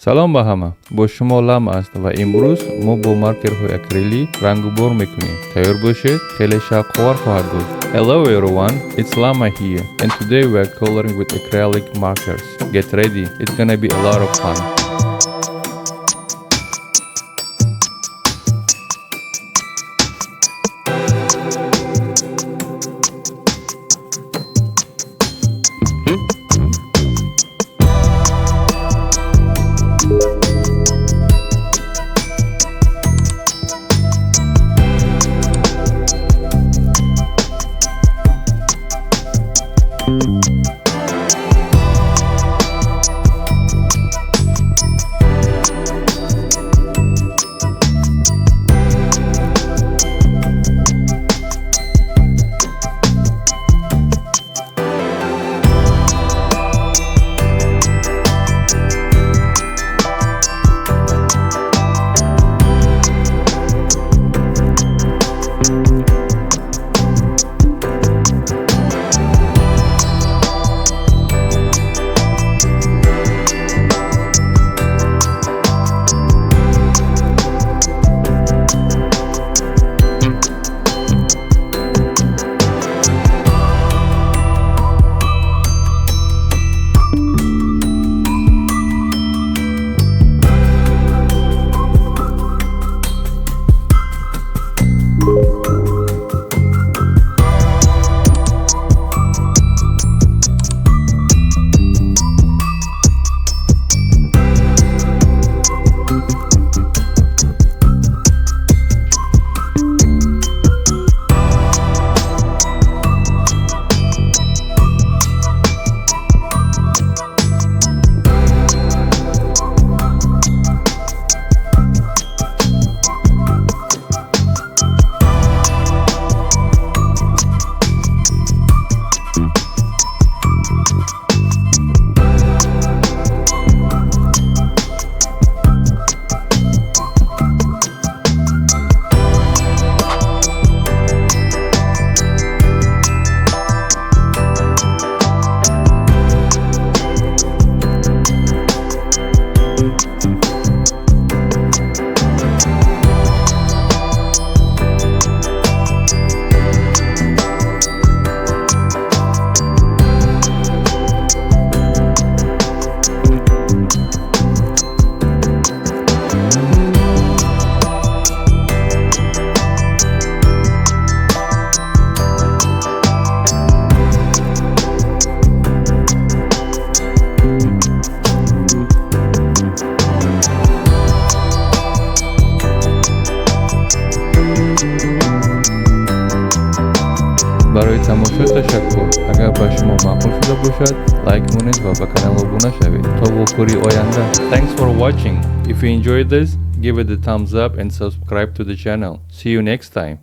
салом ба ҳама, бо шумо Llama аст ва имрӯз мо бо маркерҳои акрилӣ рангубор мекунем. Тайёр бошед, хеле шавқовар хоҳад буд. Hello everyone, it's Llama here and today we are coloring with acrylic markers. Get ready, it's gonna be a lot of fun. барои тамошо ташаккур. Агар ба шумо маъқул шуда бошад, лайк монед ва ба канал обуна шавед то вохӯри оянда. Thanks for watching. If you enjoyed this, give it a thumbs up and subscribe to the channel. See you next time.